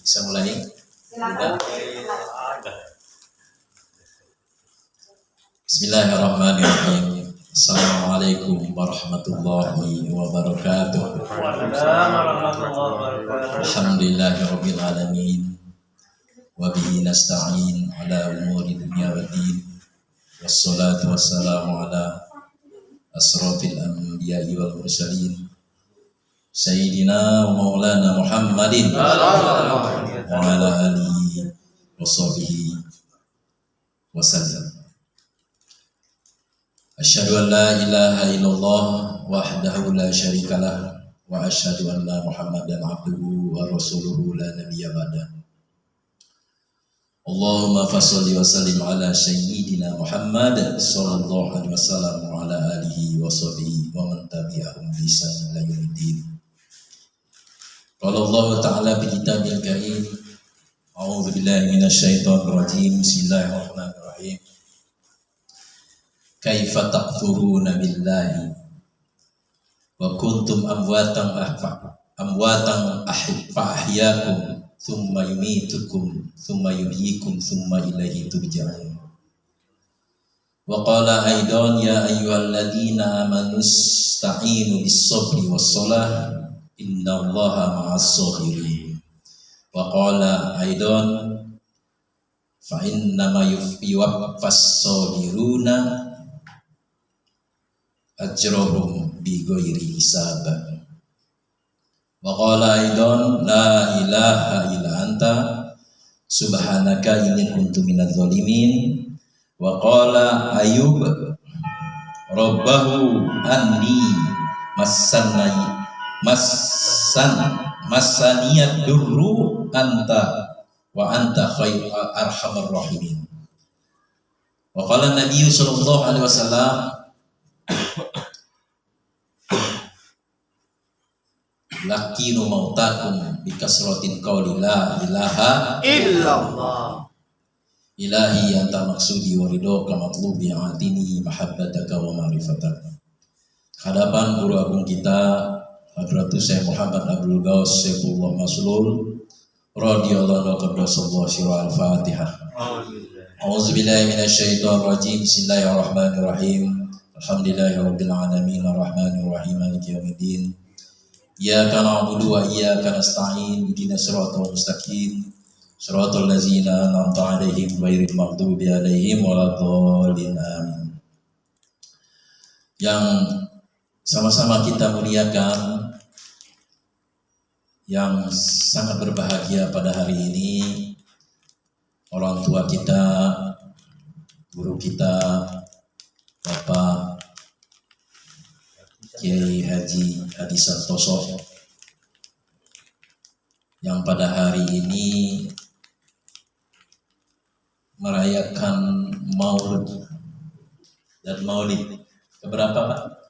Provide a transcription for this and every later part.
Bisa mulai? Silakan. Bismillahirrahmanirrahim. Assalamualaikum warahmatullahi wabarakatuh. Alhamdulillahirabbil alamin. Wa bihi nasta'in ala umuri dunya waddin. Wassalatu wassalamu ala asrafil anbiya'i wal mursalin. Sayyidina wa maulana Muhammadin wa ala alihi wa sahbihi wa sallam. Asyhadu an la ilaha illallah wahdahu la syarikalah wa asyhadu anna Muhammadan abduhu wa rasuluhu la nabiyya ba'da. Allahumma fasholli wa sallim ala sayyidina Muhammad sallallahu alaihi wasallam wa ala alihi wa sahbihi wa man tabi'ahum bi ihsan ila yaumiddin. Qala Allah ta'ala bi kitabil karim. A'udzu billahi minasyaitonir rajim. Bismillahirrahmanirrahim. Kaifa takfuruna billahi wa kuntum amwatan ahyakum thumma yumitukum thumma yuhyikum thumma ilaihi turja'un. Wa qala aidan ya ayyuhalladzina amanu ista'inu bis-sabri was-salah innallaha ma'as-sabirin. Wa qala aidan fa innama yuwaffas-sabiruna ajrohum bi ghairi hisab. Wa qala aidan la ilaha illa anta subhanaka inni kuntu minadz zalimin. Wa qala Ayub rabbahu anni massaniyad durru anta wa anta khairul arhamar rahimin. Wa qala Nabi sallallahu alaihi wasallam lakinu mautakum bikasratin qawli la ilaha Illallah. ilahi anta maksudi wa ridho kamatlubi atini mahabbataka wa ma'rifataka. Hadapan guru agung kita Hadratus Syekh Muhammad Abdul Ghaus Saifullah Maslul radhiyallahu anhu. Syirah al-Fatihah. A'udzubillahi minasyaitonir rajim. Bismillahirrahmanirrahim. Alhamdulillahirabbil alamin arrahmanir rahim maliki yaumiddin. Iyyaka na'budu wa iyyaka nasta'in ihdinas siratal mustaqim siratal ladzina an'amta 'alaihim ghairil maghdubi 'alaihim waladdallin amin. Yang sama-sama kita muliakan, yang sangat berbahagia pada hari ini, orang tua kita, guru kita, Bapak Kiai Haji Hadi Santoso, yang pada hari ini merayakan Maulud dan Maulid keberapa Pak?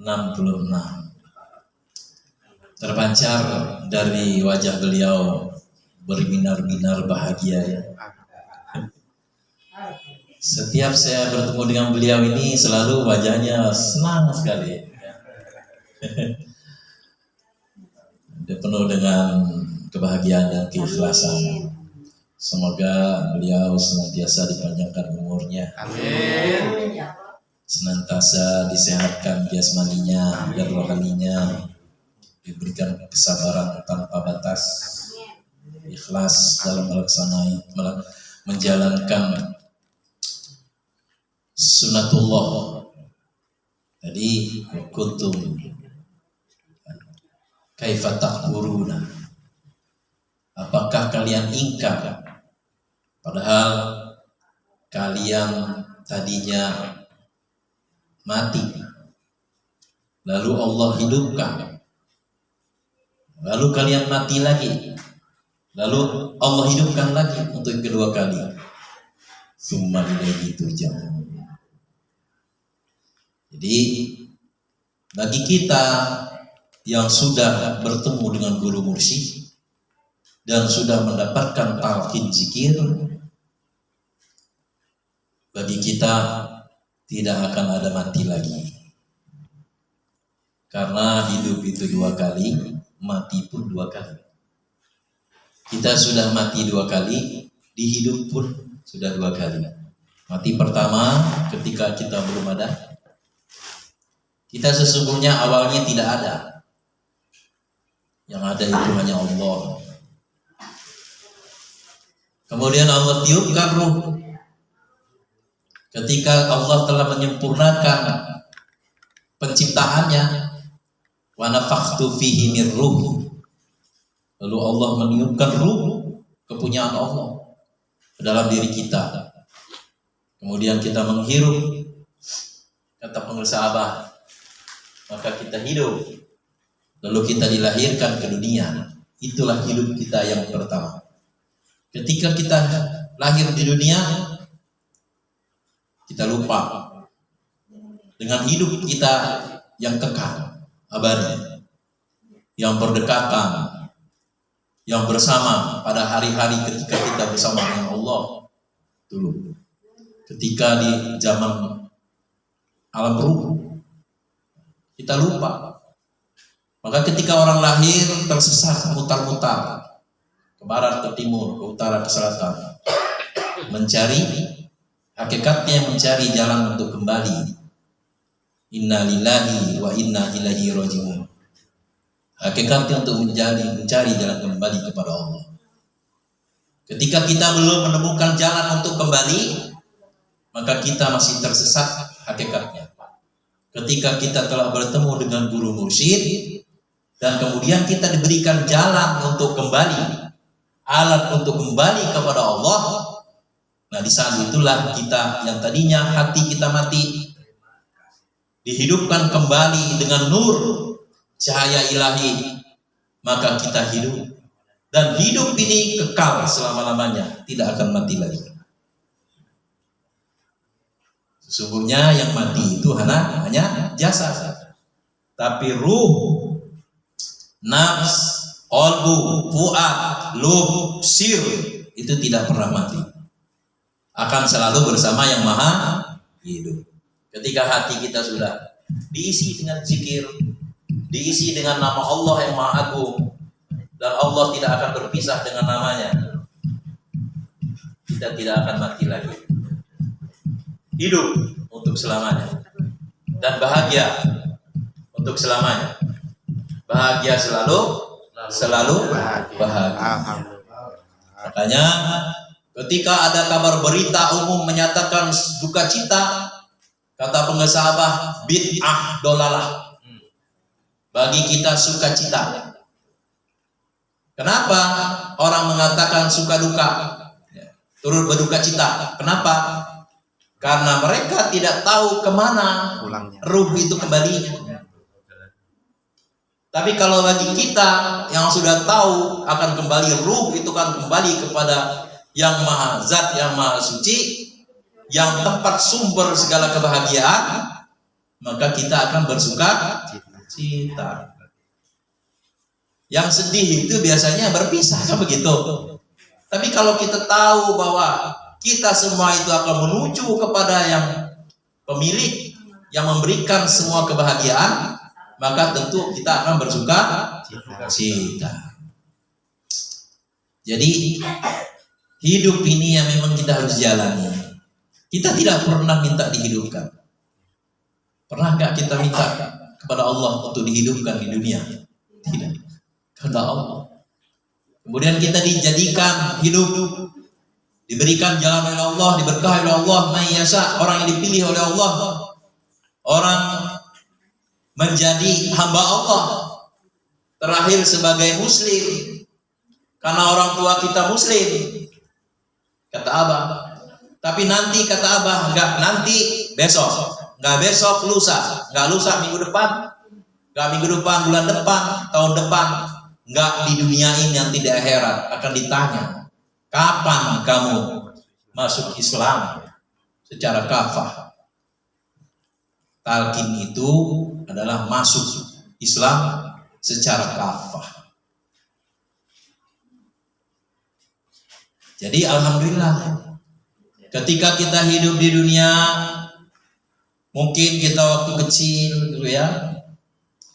66. Terpancar dari wajah beliau berbinar-binar bahagia ya. Setiap saya bertemu dengan beliau ini selalu wajahnya senang sekali. Dia penuh dengan kebahagiaan dan keikhlasan. Semoga beliau senantiasa dipanjangkan umurnya. Amin. Senantiasa disehatkan jasmaninya dan rohaninya, diberikan kesabaran tanpa batas, ikhlas dalam menjalankan sunatullah. Tadi kuntum kaifa takfuruna, apakah kalian ingkar padahal kalian tadinya mati, lalu Allah hidupkan, lalu kalian mati lagi, lalu Allah hidupkan lagi untuk kedua kali. Summa ilaihi turja'un. Jadi bagi kita yang sudah bertemu dengan guru mursyid dan sudah mendapatkan talqin zikir, bagi kita tidak akan ada mati lagi. Karena hidup itu 2 kali, mati pun 2 kali. Kita sudah mati 2 kali, dihidup pun sudah 2 kali. Mati pertama ketika kita belum ada. Kita sesungguhnya awalnya tidak ada. Yang ada itu hanya Allah. Kemudian Allah tiupkan ruh. Ketika Allah telah menyempurnakan penciptaannya, wa nafakhtu fihi min ruh. Lalu Allah meniupkan ruh kepunyaan Allah ke dalam diri kita. Kemudian kita menghirup, kata pengusaha, maka kita hidup. Lalu kita dilahirkan ke dunia. Itulah hidup kita yang pertama. Ketika kita lahir di dunia, kita lupa dengan hidup kita yang kekal, abadi, yang berdekatan, yang bersama pada hari-hari ketika kita bersama dengan Allah dulu. Ketika di zaman alam ruh, kita lupa. Maka ketika orang lahir tersesat, mutar-mutar ke barat, ke timur, ke utara, ke selatan, mencari hakikatnya, mencari jalan untuk kembali. Inna lillahi wa inna ilaihi raji'un. Hakikatnya untuk mencari jalan kembali kepada Allah. Ketika kita belum menemukan jalan untuk kembali, maka kita masih tersesat hakikatnya. Ketika kita telah bertemu dengan guru mursyid, dan kemudian kita diberikan jalan untuk kembali, alat untuk kembali kepada Allah, nah di saat itulah kita yang tadinya hati kita mati, dihidupkan kembali dengan nur cahaya ilahi, maka kita hidup. Dan hidup ini kekal selama-lamanya, tidak akan mati lagi. Sesungguhnya yang mati itu hanya jasad, tapi ruh, nafs, qalbu, fuad, lub, sir itu tidak pernah mati. Akan selalu bersama yang maha hidup. Ketika hati kita sudah diisi dengan zikir, diisi dengan nama Allah yang maha agung, dan Allah tidak akan berpisah dengan namanya, kita tidak akan mati lagi. Hidup untuk selamanya dan bahagia untuk selamanya. Bahagia selalu bahagia. Makanya ketika ada kabar berita umum menyatakan duka cita, kata pengesabah, bid'ah dolalah. Bagi kita sukacita. Kenapa orang mengatakan suka duka, turut berduka cita? Kenapa? Karena mereka tidak tahu kemana ruh itu kembalinya. Tapi kalau bagi kita yang sudah tahu akan kembali, ruh itu kan kembali kepada yang maha zat, yang maha suci, yang tempat sumber segala kebahagiaan, maka kita akan bersuka cita. Yang sedih itu biasanya berpisah, kan begitu. Tapi kalau kita tahu bahwa kita semua itu akan menuju kepada yang pemilik yang memberikan semua kebahagiaan, maka tentu kita akan bersuka cita. Jadi hidup ini yang memang kita harus jalani. Kita tidak pernah minta dihidupkan. Pernah nggak kita minta kepada Allah untuk dihidupkan di dunia? Tidak. Kata Allah. Kemudian kita dijadikan hidup, diberikan jalan oleh Allah, diberkahi oleh Allah, mayyasa, orang yang dipilih oleh Allah, orang menjadi hamba Allah, terakhir sebagai muslim, karena orang tua kita muslim, kata Abah. Tapi nanti kata Abah, enggak nanti besok, enggak besok lusa, enggak lusa minggu depan, enggak minggu depan, bulan depan, tahun depan, enggak di dunia ini, nanti di akhirat akan ditanya. Kapan kamu masuk Islam secara kafah? Talqin itu adalah masuk Islam secara kafah. Jadi alhamdulillah, ketika kita hidup di dunia, mungkin kita waktu kecil gitu ya,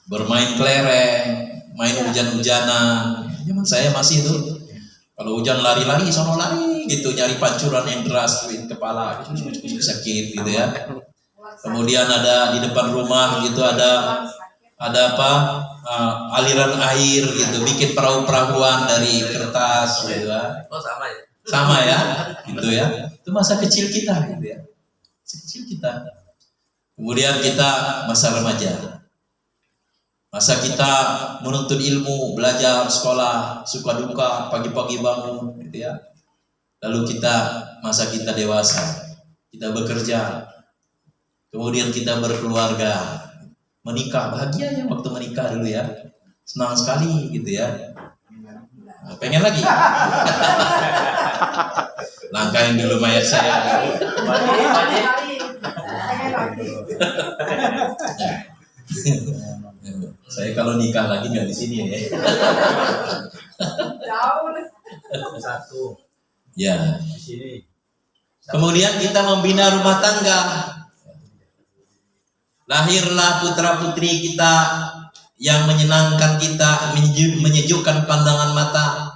bermain kelereng, main hujan-hujanan. Zaman saya masih itu Kalau hujan lari-lari, sono lari gitu, nyari pancuran yang deras, kepala sakit gitu ya. Kemudian ada di depan rumah gitu ada apa aliran air gitu, bikin perahu-perahuan dari kertas gitu ya. Oh sama ya. Sama ya, gitu ya. Itu masa kecil kita gitu ya. Masa kecil kita. Kemudian kita masa remaja. Masa kita menuntut ilmu, belajar, sekolah, suka duka, pagi-pagi bangun gitu ya. Lalu masa kita dewasa. Kita bekerja. Kemudian kita berkeluarga. Menikah, bahagia ya waktu menikah dulu ya. Senang sekali gitu ya. Pengen lagi? Langkahin dulu mayat saya. Saya kalau nikah lagi nggak di sini ya. Satu Ya. di sini. Kemudian kita membina rumah tangga. Lahirlah putra putri kita yang menyenangkan kita, menyejukkan pandangan mata.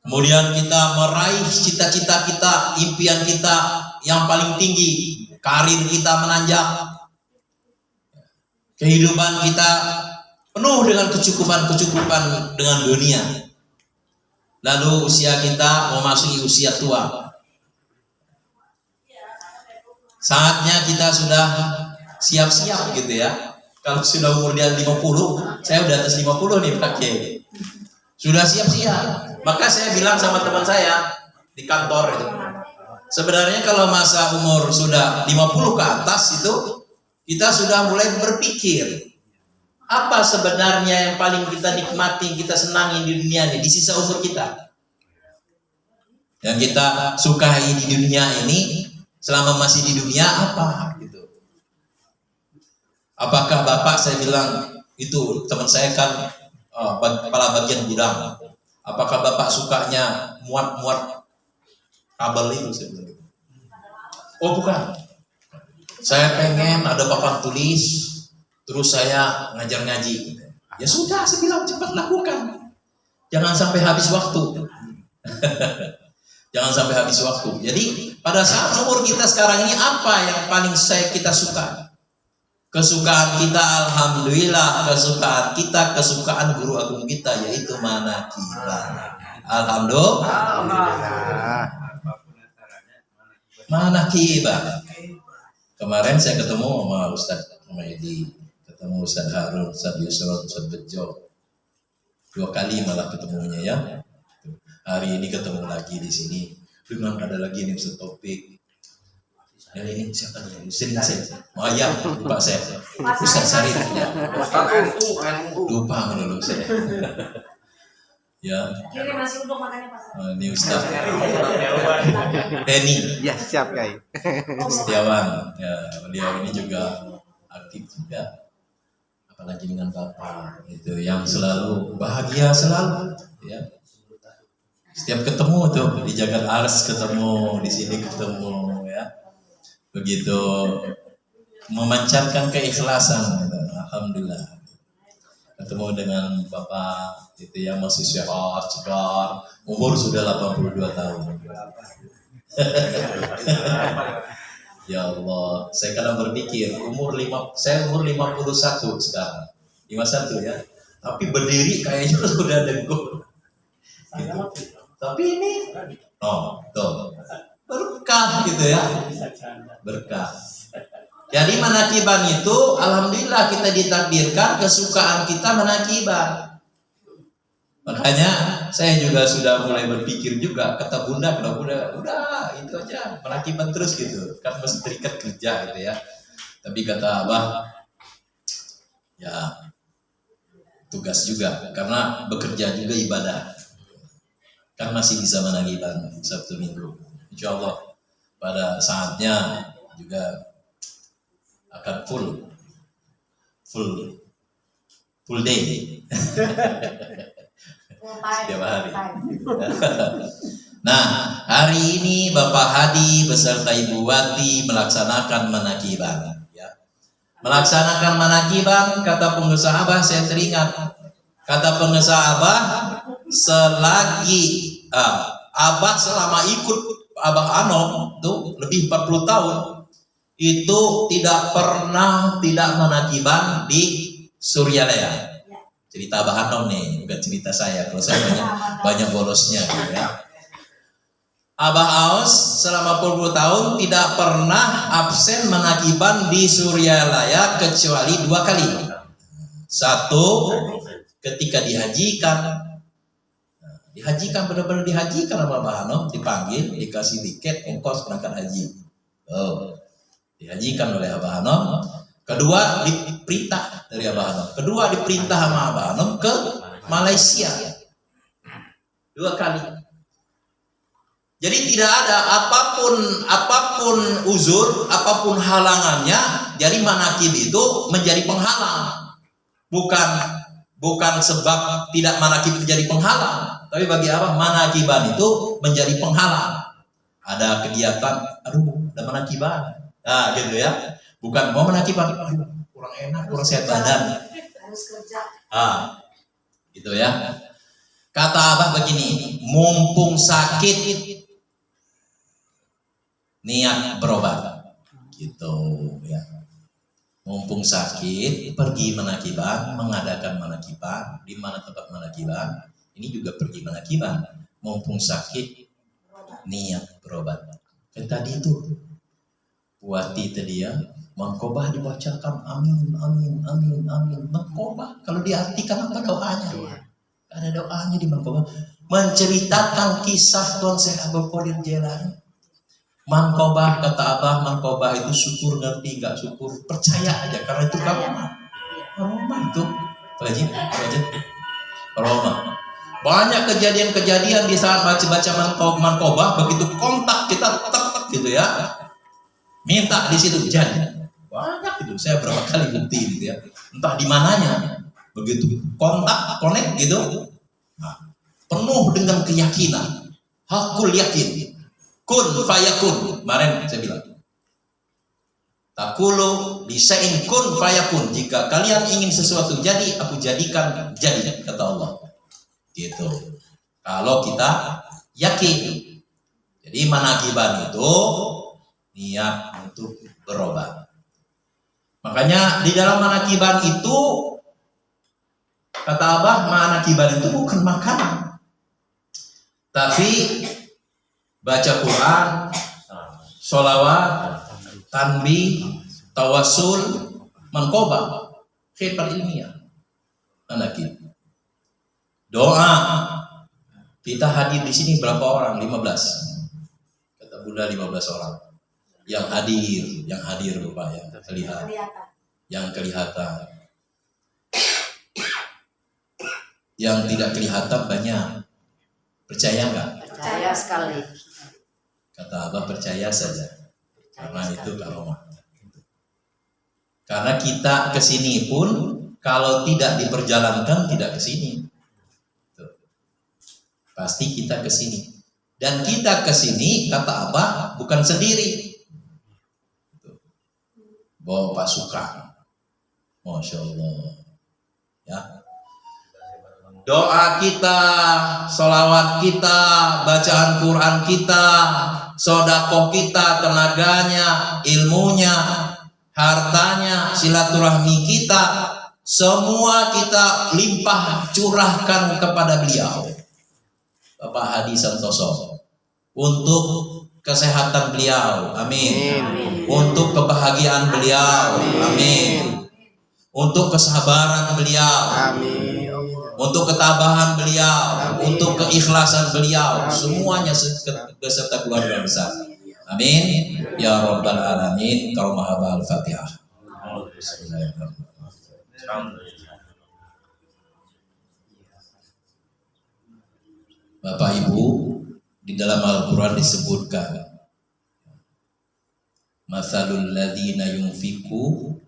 Kemudian kita meraih cita-cita kita, impian kita yang paling tinggi, karir kita menanjak, kehidupan kita penuh dengan kecukupan dengan dunia. Lalu usia kita memasuki usia tua. Saatnya kita sudah siap-siap gitu ya. Kalau sudah umur dia 50, saya udah atas 50 nih Pak Kiai. Sudah siap-siap. Maka saya bilang sama teman saya di kantor itu. Sebenarnya kalau masa umur sudah 50 ke atas itu, kita sudah mulai berpikir. Apa sebenarnya yang paling kita nikmati, kita senangi di dunia ini, di sisa umur kita. Yang kita sukai di dunia ini, selama masih di dunia apa gitu. Apakah Bapak, saya bilang itu teman saya kan kepala bagian gudang. Apakah Bapak sukanya muat kabel itu, saya bilang gitu. Oh bukan. Saya pengen ada papan tulis, terus saya ngajar ngaji. Ya sudah, saya bilang cepat lakukan. Jangan sampai habis waktu. Jangan sampai habis waktu. Jadi pada saat umur kita sekarang ini apa yang paling kita suka? Kesukaan kita, alhamdulillah, kesukaan guru agung kita yaitu manakibah. Alhamdulillah. Manakibah. Kemarin saya ketemu sama Ustaz Humaydi, ketemu Ustaz Harun, Ustaz Yusron, Ustaz Bejo. 2 kali malah ketemunya ya. Hari ini ketemu lagi di sini. Dengan ada lagi nih Ustaz Taufik. Dan ini siapa nih? Sering saya. Oh iya, lupa saya. Ustaz Sarif. Ya. Lupa dulu saya. Ya. Kirim nasi untuk makannya Pak. Ini Ustaz Denny. Ya, siap Kai. Setiawan. Ya, beliau ini juga aktif juga. Apalagi dengan Bapak itu yang selalu bahagia selalu ya. Setiap ketemu tuh di Jagat Ars ketemu, di sini ketemu ya. Begitu memancarkan keikhlasan gitu. Alhamdulillah. Ketemu dengan Bapak itu yang masih sehat, segar, umur sudah 82 tahun. Ya Allah, saya kadang berpikir saya umur 51 sekarang. 51 ya. Tapi berdiri kayaknya sudah dengkul. Gitu. Tapi ini tuh berkah gitu ya. Berkah. Jadi manakiban itu alhamdulillah kita ditakdirkan kesukaan kita manakiban. Makanya saya juga sudah mulai berpikir juga, kata Bunda, udah itu aja manakiban terus gitu. Kan mesti terikat kerja gitu ya. Tapi kata Abah, ya tugas juga karena bekerja juga ibadah. Kan masih bisa manakiban Sabtu Minggu. Insya Allah pada saatnya juga akan full day setiap hari. Nah, hari ini Bapak Hadi beserta Ibu Wati melaksanakan manakiban ya. Melaksanakan manakiban, kata pengusaha Abah, saya teringat kata pengusaha Abah, selagi Abah selama ikut Abah Anom tuh lebih 40 tahun itu tidak pernah tidak menakiban di Suryalaya. Cerita Abah Anom nih, bukan cerita saya. Kalau saya banyak bolosnya gitu ya. Abah Aus selama 40 tahun tidak pernah absen menakiban di Suryalaya kecuali 2 kali. Satu, ketika dihajikan. Dihajikan, benar-benar dihajikan sama Abah Anom, dipanggil, dikasih tiket ongkos berangkat haji. Dihajikan oleh Abah Anom. Kedua, diperintah dari Abah Anom. Kedua, diperintah sama Abah Anom ke Malaysia. 2 kali. Jadi tidak ada apapun uzur, apapun halangannya, jadi manakib itu menjadi penghalang. Bukan sebab tidak manakib itu jadi penghalang, tapi bagi apa? Manakiban itu menjadi penghalang. Ada kegiatan, ada manakiban. Nah, gitu ya. Bukan mau manakiban, kurang enak, kurang sehat badan. Harus kerja. Gitu ya. Kata Abah begini, mumpung sakit niat berobat. Gitu ya. Mumpung sakit, pergi manakiban, mengadakan manakiban. Di mana tempat manakiban? Ini juga pergi manakiban. Mumpung sakit, niat berobat. Kan tadi itu, Buati tadi ya, Mangkobah dibacakan, amin, amin, amin, amin. Mangkobah, kalau diartikan apa doanya? Ada doanya di Mangkobah. Menceritakan kisah Tuan Syekh Abdul Qadir Jailani. Mangkobah, kata Abah, Mangkobah itu syukur ngerti gak syukur, percaya aja karena itu karomah itu karomah. Banyak kejadian-kejadian di saat baca Mangkobah, begitu kontak kita tek gitu ya, minta di situ jadi banyak itu. Saya berapa kali bukti gitu ya, entah di mananya, begitu kontak connect gitu, penuh dengan keyakinan, hakul yakin. Kun fayakun, kemarin saya bilang. Takulu bisain kun fayakun. Jika kalian ingin sesuatu jadi, aku jadikan jadi, kata Allah. Gitu. Kalau kita yakin. Jadi manakiban itu niat untuk berobat. Makanya di dalam manakiban itu, kata Abah, manakiban itu bukan makanan, tapi baca Quran, sholawat, tanbih, tawasul, mangkobah, khidmat ilmiah, manakib. Doa. Kita hadir di sini berapa orang? 15. Kata Bunda 15 orang. Yang hadir Bapak, yang terlihat, yang kelihatan. Yang tidak kelihatan banyak. Percaya enggak? Percaya sekali. Kata Abah, percaya saja, karena itu karomah. Karena kita kesini pun kalau tidak diperjalankan tidak kesini. Pasti kita kesini. Dan kita kesini, kata Abah, bukan sendiri. Bawa pasukan. Masya Allah. Ya. Doa kita, sholawat kita, bacaan Quran kita, sodakoh kita, tenaganya, ilmunya, hartanya, silaturahmi kita, semua kita limpah curahkan kepada beliau, Bapak Hadi Santoso, untuk kesehatan beliau, amin. Untuk kebahagiaan beliau, amin. Untuk kesabaran beliau, amin. Untuk ketabahan beliau, untuk keikhlasan beliau, semuanya beserta keluarga besar. Amin. Ya Rabbal Alamin. Karomah Al-Fatihah. Bapak Ibu, di dalam Al-Quran disebutkan, Mathalul ladzina yunfiku,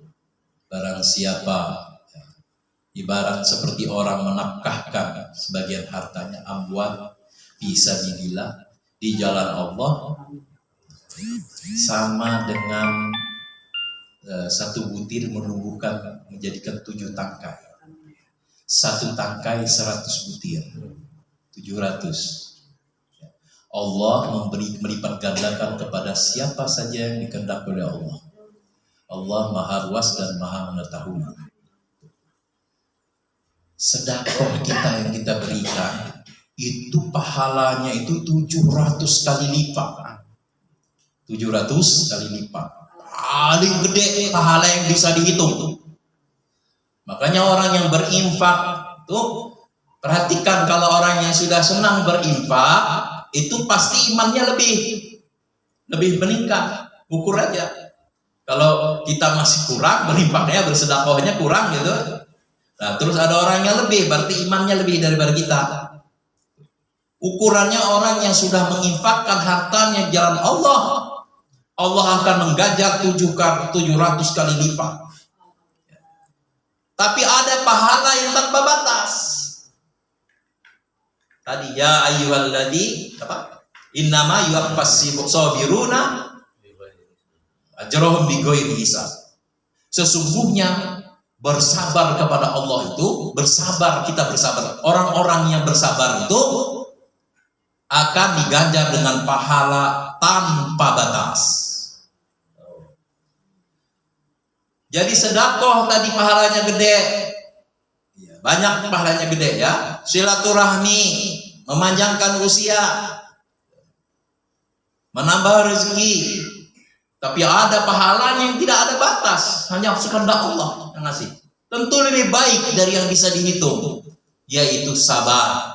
barang siapa, ibarat seperti orang menafkahkan sebagian hartanya, amwal fisabilillah, di jalan Allah, sama dengan satu butir menumbuhkan, menjadikan 7 tangkai. 1 tangkai 100 butir. 700. Allah melipat gandakan kepada siapa saja yang dikehendaki oleh Allah. Allah Maha Luas dan Maha Mengetahui. Sedekah kita yang kita berikan itu pahalanya itu 700 kali lipat. 700 kali lipat. Paling gede pahala yang bisa dihitung. Makanya orang yang berinfak tuh perhatikan, kalau orang yang sudah senang berinfak itu pasti imannya lebih meningkat. Ukur aja. Kalau kita masih kurang berinfaknya, bersedekahnya kurang gitu. Nah, terus ada orang yang lebih, berarti imannya lebih daripada kita. Ukurannya orang yang sudah menginfakkan hartanya jalan Allah, Allah akan menggajar 700 kali lipat. Tapi ada pahala yang tanpa batas. Tadi ya ayyuhalladzi apa? Innama yuwaffas sabiruna ajrahum bighairi hisab. Sesungguhnya bersabar kepada Allah itu, kita bersabar. Orang-orang yang bersabar itu akan diganjar dengan pahala tanpa batas. Jadi sedekah tadi pahalanya gede. Banyak pahalanya gede ya. Silaturahmi, memanjangkan usia, menambah rezeki. Tapi ada pahalanya yang tidak ada batas, hanya sekehendak Allah yang ngasih. Tentu lebih baik dari yang bisa dihitung, yaitu sabar.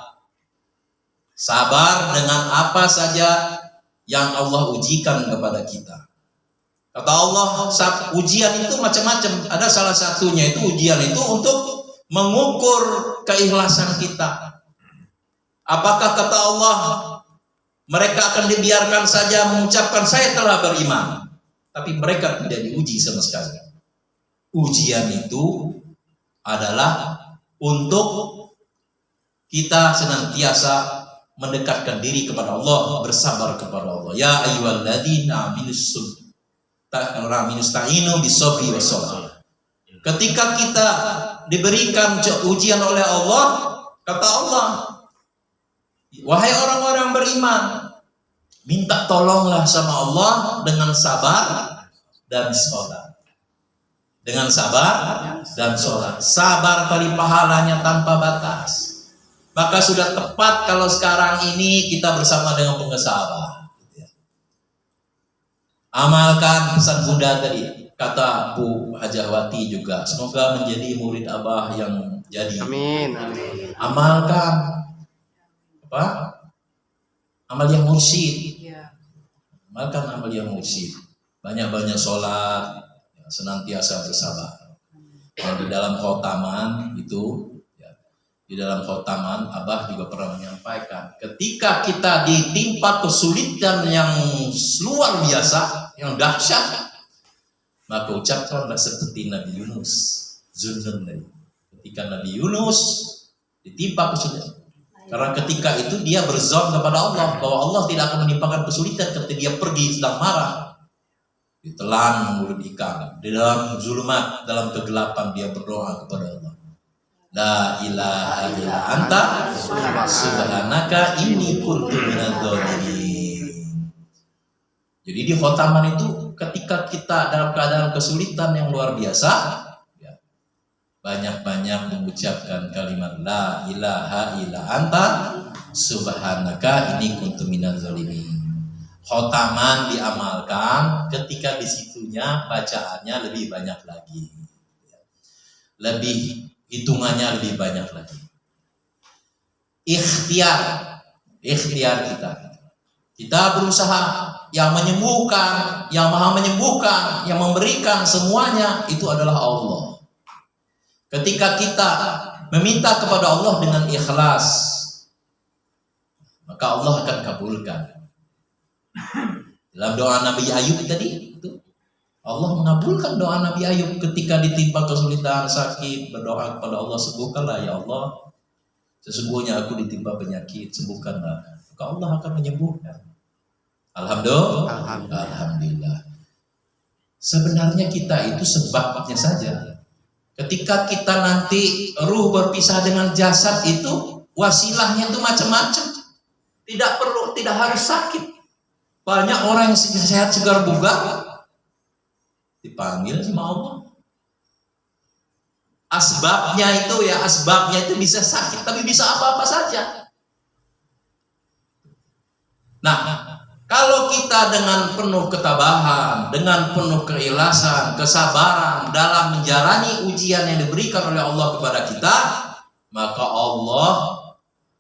Sabar dengan apa saja yang Allah ujikan kepada kita. Kata Allah, ujian itu macam-macam. Ada salah satunya itu ujian itu untuk mengukur keikhlasan kita. Apakah kata Allah mereka akan dibiarkan saja mengucapkan saya telah beriman, tapi mereka tidak diuji sama sekali. Ujian itu adalah untuk kita senantiasa mendekatkan diri kepada Allah, bersabar kepada Allah. Ya ayyuhalladzina amanu ista'inu bis-sabri was-salah. Ketika kita diberikan ujian oleh Allah, kata Allah, wahai orang-orang beriman, minta tolonglah sama Allah dengan sabar dan sholat. Dengan sabar dan sholat. Sabar kali pahalanya tanpa batas. Maka sudah tepat kalau sekarang ini kita bersama dengan pengesabah. Amalkan pesan Bunda tadi, kata Bu Hajawati juga. Semoga menjadi murid Abah yang jadi. Amin. Amalkan apa? Amal yang mursyid. Amalkan amal yang mursyid. Banyak-banyak sholat, senantiasa bersabar. Dan di dalam khotaman itu, di dalam khotaman Abah juga pernah menyampaikan, ketika kita ditimpa kesulitan yang luar biasa, yang dahsyat, maka ucapkanlah seperti Nabi Yunus Zunnun. Ketika Nabi Yunus ditimpa kesulitan, karena ketika itu dia berzon kepada Allah bahwa Allah tidak akan menimpakan kesulitan ketika dia pergi sedang marah, ditelan mulut ikan, di dalam zulumat, dalam kegelapan dia berdoa kepada Allah. La ilaha illa anta subhanaka inni kuntu minadz-dzalimin. Jadi di khotaman itu ketika kita dalam keadaan kesulitan yang luar biasa, ya, banyak-banyak mengucapkan kalimat la ilaha illa anta subhanaka inni kuntu minadz-dzalimin. Khotaman diamalkan ketika disitunya bacaannya lebih banyak lagi, lebih hitungannya lebih banyak lagi. Ikhtiar kita berusaha. Yang menyembuhkan, yang maha menyembuhkan, yang memberikan semuanya itu adalah Allah. Ketika kita meminta kepada Allah dengan ikhlas, maka Allah akan kabulkan. Dalam doa Nabi Ayub tadi itu, Allah mengabulkan doa Nabi Ayub ketika ditimpa kesulitan, sakit, berdoa kepada Allah, sembuhkanlah ya Allah. Sesungguhnya aku ditimpa penyakit, sembuhkanlah. Maka Allah akan menyembuhkan. Alhamdulillah. Sebenarnya kita itu sebabnya saja. Ketika kita nanti ruh berpisah dengan jasad itu, wasilahnya itu macam-macam. Tidak harus sakit. Banyak orang yang sehat segar bugar dipanggil sama Allah. Asbabnya itu bisa sakit, tapi bisa apa-apa saja. Nah, kalau kita dengan penuh ketabahan, dengan penuh keikhlasan, kesabaran dalam menjalani ujian yang diberikan oleh Allah kepada kita, maka Allah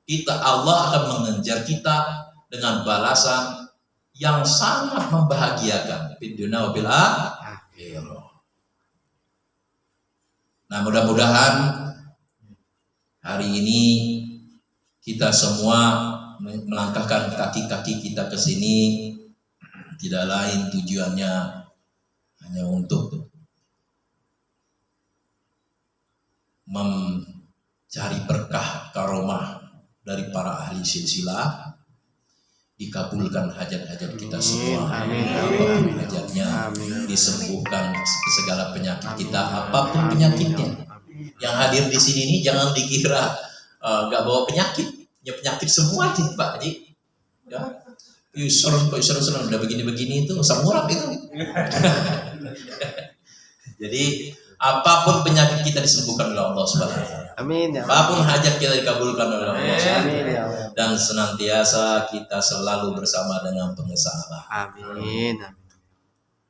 akan mengejar kita dengan balasan yang sangat membahagiakan di dunia wa bil akhirah. Nah, mudah-mudahan hari ini kita semua melangkahkan kaki-kaki kita ke sini tidak lain tujuannya hanya untuk mencari berkah karomah dari para ahli silsilah, dikabulkan hajat-hajat kita semua, apapun hajatnya, disembuhkan segala penyakit kita, apapun penyakitnya. Yang hadir di sini ini jangan dikira nggak bawa penyakit, ya penyakit semua nih Pak Haji. Ya, serem udah begini-begini itu samurat itu. Jadi apapun penyakit kita disembuhkan oleh Allah Subhanahu wa taala. Amin ya. Apapun hajat kita dikabulkan oleh Allah Subhanahu Amin ya. dan senantiasa kita selalu bersama dengan pengesahan. Amin.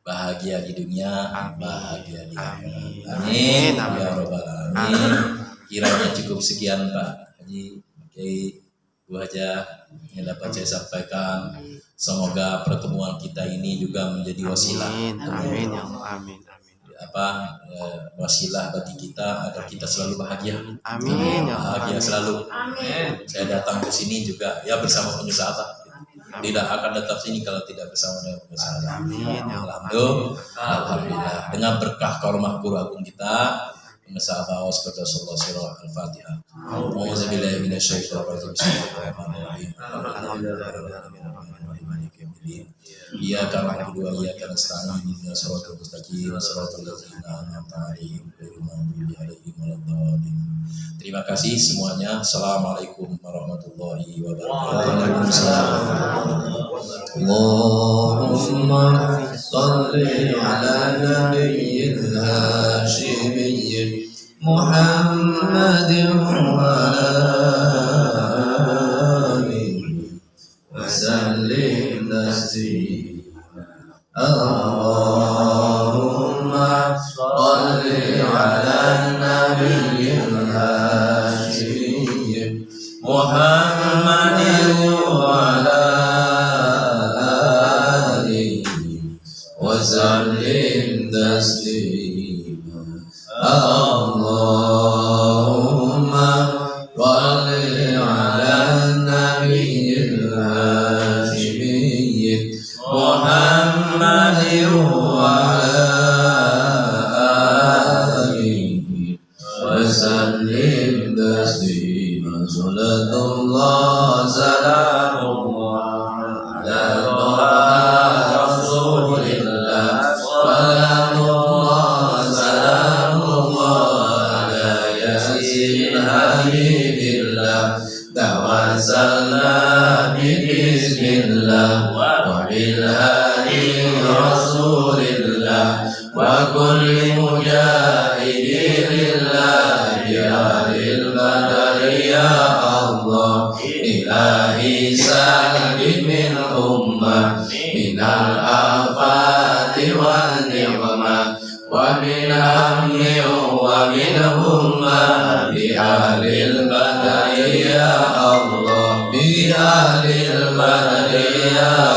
Bahagia di dunia, bahagia di Amin. akhirat. Amin. Amin. Ya Rabbal Alamin. Kiranya cukup sekian Pak Haji, Kiai, Bu Haja yang dapat saya sampaikan. Semoga pertemuan kita ini juga menjadi wasilah. Amin ya Allah. Amin. Wasilah bagi kita agar kita selalu bahagia. Amin. Bahagia selalu. Amin. Saya datang ke sini juga ya bersama pengusaha. Tidak akan datang sini kalau tidak bersama dengan pengusaha. Amin. Alhamdulillah. Dengan berkah karomah guru agung kita, pengusaha Bawas Kota Solo Sirah Al-Fatihah. Auzubillahi minasyaitonir rajim. Bismillahirrahmanirrahim. Iyyaka na'budu wa iyyaka nasta'in ihdinas siratal mustaqim siratal ladzina an'amta 'alaihim ghairil maghdubi 'alaihim waladdallin. Terima kasih semuanya. Assalamualaikum warahmatullahi wabarakatuh. Allahumma shalli ala nabiyyil hashimiyyi Muhammadin wa alihi wa sallim taslima. Allahumma shalli ala nabiyyil hashimiyyi Muhammadin wa alihi wa sallim taslima. Allahumma shalli ala nabiyyil hashimiyyi Muhammadin wa alihi wa sallim taslima. Salatullah salamullah ala rasulillah. Salatullah salamullah ala yasin habibillah. Tawassalna bismillah wa bil hadi rasulillah wa kulli mujahidin lillah ya lil badari ya Allah. Ilahi salim min ummah minal afati wan ni'mah wa min hamni wa min humma bi ahlil badari ya Allah. Bi ahlil badari ya